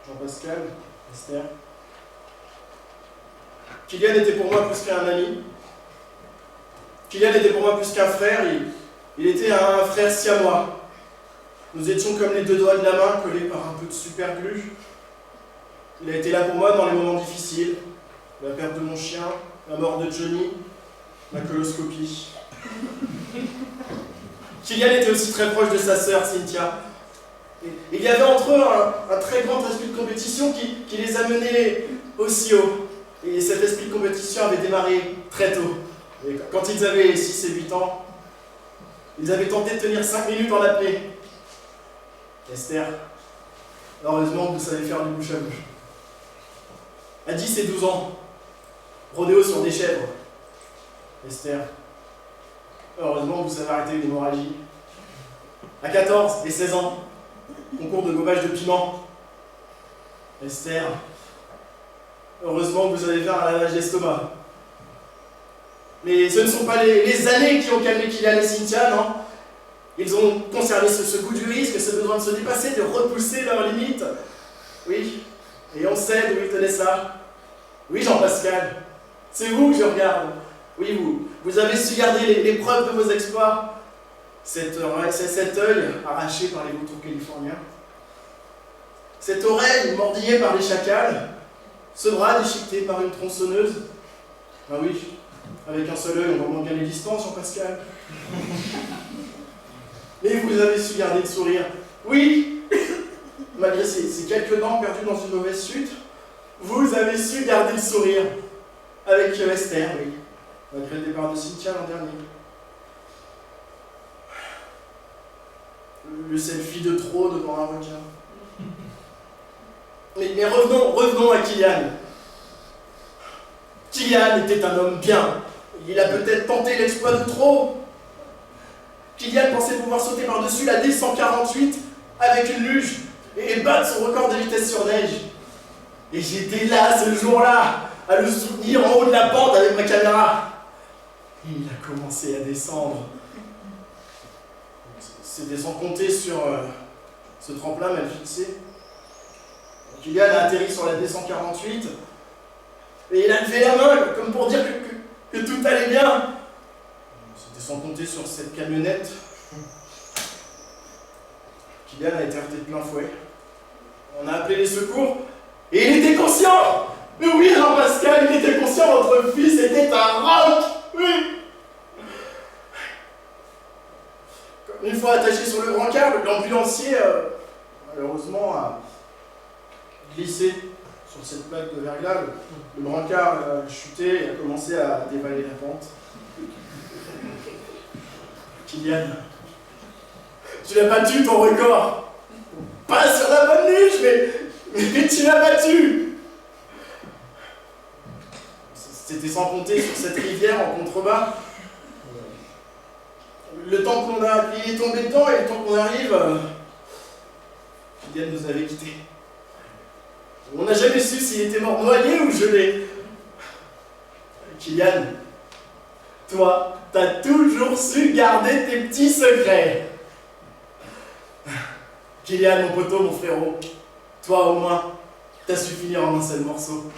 Jean-Pascal, Esther. Kylian était pour moi plus qu'un ami. Kylian était pour moi plus qu'un frère. Il était un frère siamois. Nous étions comme les deux doigts de la main collés par un peu de super glue. Il a été là pour moi dans les moments difficiles. La perte de mon chien, la mort de Johnny, ma coloscopie. Kylian était aussi très proche de sa sœur, Cynthia. Et il y avait entre eux un très grand esprit de compétition qui les a menés aussi haut. Et cet esprit de compétition avait démarré très tôt. Et quand ils avaient 6 et 8 ans, ils avaient tenté de tenir 5 minutes en apnée. Esther, heureusement que vous savez faire du bouche à bouche. À 10 et 12 ans, rodéo sur des chèvres. Esther, heureusement que vous savez arrêter une hémorragie. À 14 et 16 ans, concours de gobage de piment. Esther, heureusement que vous allez faire un lavage d'estomac. Mais ce ne sont pas les années qui ont calmé Kylian et Cynthia, non? Ils ont conservé ce goût du risque, ce besoin de se dépasser, de repousser leurs limites. Oui, et on sait d'où ils tenaient ça. Oui, Jean-Pascal, c'est vous que je regarde. Oui, vous avez su garder les preuves de vos exploits. Cet œil arraché par les vautours californiens. Cette oreille mordillée par les chacals. Ce bras déchiqueté par une tronçonneuse. Ah oui, avec un seul œil, on remonte bien les distances, Jean-Pascal. Mais vous avez su garder le sourire. Oui, malgré ces quelques dents perdues dans une mauvaise chute, vous avez su garder le sourire. Avec Esther, oui. Malgré le départ de Cynthia l'an dernier. Le selfie de trop devant un requin. Mais revenons à Kylian. Kylian était un homme bien. Il a peut-être tenté l'exploit de trop. Kylian pensait pouvoir sauter par-dessus la D148 avec une luge et battre son record de vitesse sur neige. Et j'étais là ce jour-là, à le soutenir en haut de la pente avec ma caméra. Et il a commencé à descendre. C'était sans compter sur ce tremplin mal fixé. Kylian a atterri sur la D148 et il a levé la main comme pour dire que tout allait bien. C'était sans compter sur cette camionnette. Kylian a été heurté de plein fouet. On a appelé les secours et il était conscient. Mais oui, Jean-Pascal, il était conscient, votre fils était un roc. Oui. Une fois attaché sur le brancard, l'ambulancier, malheureusement, a glissé sur cette plaque de verglas. Le brancard a chuté et a commencé à dévaler la pente. Kylian, tu l'as battu ton record. Pas sur la bonne luge, mais tu l'as battu. C'était sans compter sur cette rivière en contrebas. Le temps qu'on a, il est tombé dedans et le temps qu'on arrive, Kylian nous avait quittés. On n'a jamais su s'il était mort noyé ou gelé. Kylian, toi, t'as toujours su garder tes petits secrets. Kylian, mon poteau, mon frérot, toi au moins, t'as su finir en un seul morceau.